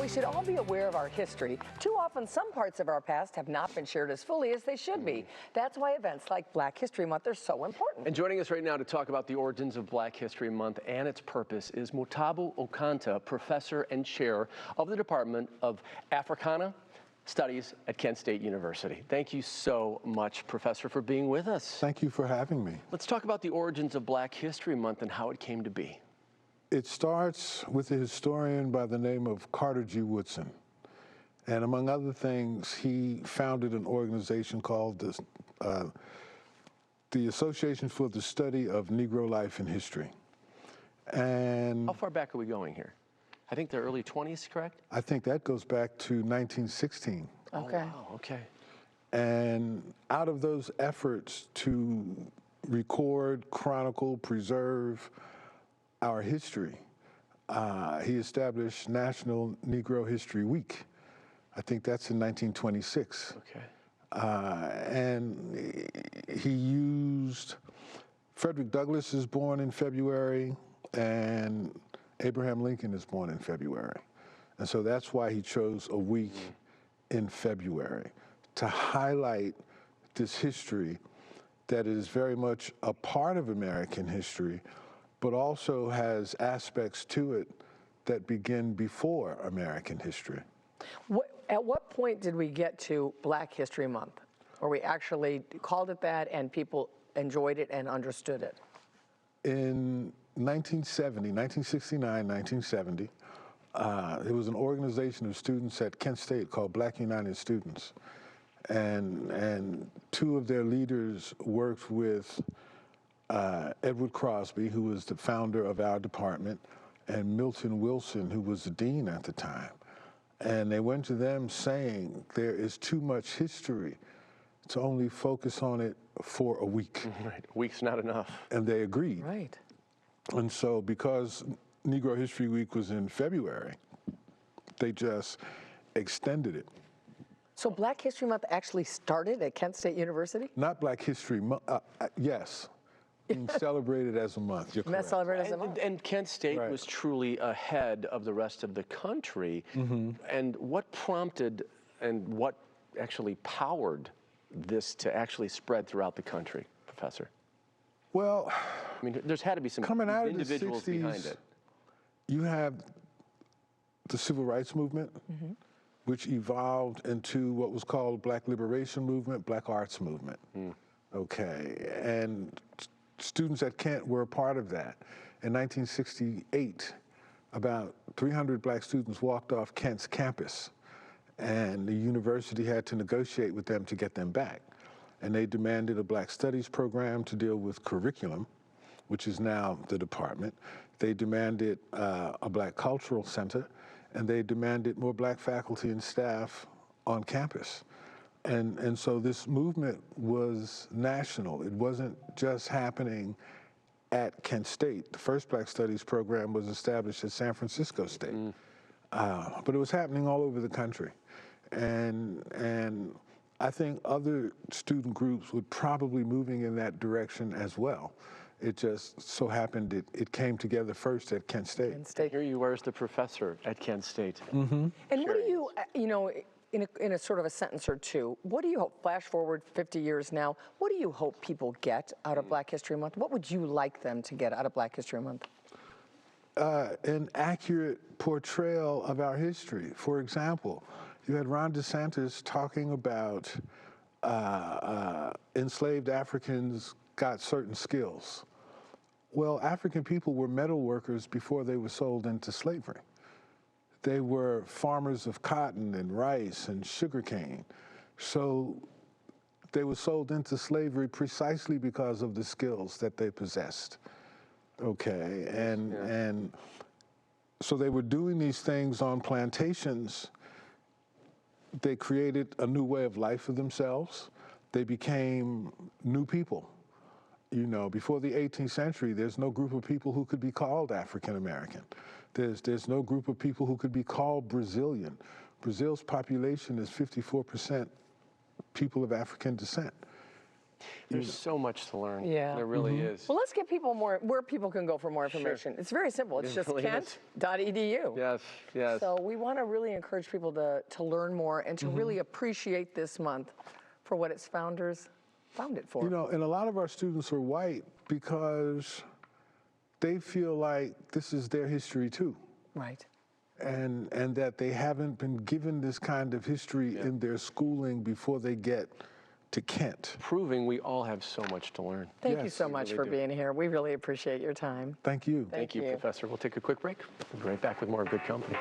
we should all be aware of our history. Too often, some parts of our past have not been shared as fully as they should be. That's why events like Black History Month are so important. And joining us right now to talk about the origins of Black History Month and its purpose is Mutabo Okantah, professor and chair of the Department of Africana Studies at Kent State University. Thank you so much, Professor, for being with us. Thank you for having me. Let's talk about the origins of Black History Month and how it came to be. It starts with a historian by the name of Carter G. Woodson. And among other things, he founded an organization called the Association for the Study of Negro Life and History. And how far back are we going here? I think the early 20s, correct? I think that goes back to 1916. Okay. Oh, wow, okay. And out of those efforts to record, chronicle, preserve our history, he established National Negro History Week. I think that's in 1926. Okay. And he used, Frederick Douglass is born in February, and Abraham Lincoln is born in February. And so that's why he chose a week in February to highlight this history that is very much a part of American history, but also has aspects to it that begin before American history. At what point did we get to Black History Month, or we actually called it that and people enjoyed it and understood it? In 1969, 1970, there was an organization of students at Kent State called Black United Students. And two of their leaders worked with Edward Crosby, who was the founder of our department, and Milton Wilson, who was the dean at the time. And they went to them saying, there is too much history to only focus on it for a week. Right, a week's not enough. And they agreed. Right. And so because Negro History Week was in February, they just extended it. So Black History Month actually started at Kent State University? Not Black History Month, yes. Being celebrated as a month, you're correct. Celebrated as a month. And Kent State was truly ahead of the rest of the country. And what prompted and what actually powered this to actually spread throughout the country, Professor? Well, I mean, there's had to be some coming out individuals of the 60s, behind it. You have the Civil Rights Movement, which evolved into what was called Black Liberation Movement, Black Arts Movement. Okay, and students at Kent were a part of that. In 1968, about 300 black students walked off Kent's campus, and the university had to negotiate with them to get them back. And they demanded a Black Studies program to deal with curriculum, which is now the department. They demanded a Black Cultural Center, and they demanded more Black faculty and staff on campus. And so this movement was national. It wasn't just happening at Kent State. The first Black Studies program was established at San Francisco State. But it was happening all over the country. And I think other student groups were probably moving in that direction as well. It just so happened it came together first at Kent State. Kent State. Here you are as the professor at Kent State. And what do you, in a sort of a sentence or two, what do you hope, flash forward 50 years now, what do you hope people get out of Black History Month? What would you like them to get out of Black History Month? An accurate portrayal of our history. For example, you had Ron DeSantis talking about enslaved Africans got certain skills. Well, African people were metal workers before they were sold into slavery. They were farmers of cotton and rice and sugarcane. So they were sold into slavery precisely because of the skills that they possessed. Okay, and so they were doing these things on plantations. They created a new way of life for themselves. They became new people. You know, before the 18th century, there's no group of people who could be called African American. There's no group of people who could be called Brazilian. Brazil's population is 54% people of African descent. There's so much to learn. Yeah. There really is. Well, let's get people where people can go for more information. It's very simple. It's It just really is. kent.edu. Yes, yes. So we want to really encourage people to learn more and to really appreciate this month for what its founders found it for. You know, and a lot of our students are white because they feel like this is their history too. Right. And that they haven't been given this kind of history in their schooling before they get to Kent. Proving we all have so much to learn. Thank you Yes, so we much really for do. being here. We really appreciate your time. Thank you. Thank Thank you, you. Professor. We'll take a quick break. We'll be right back with more Good Company.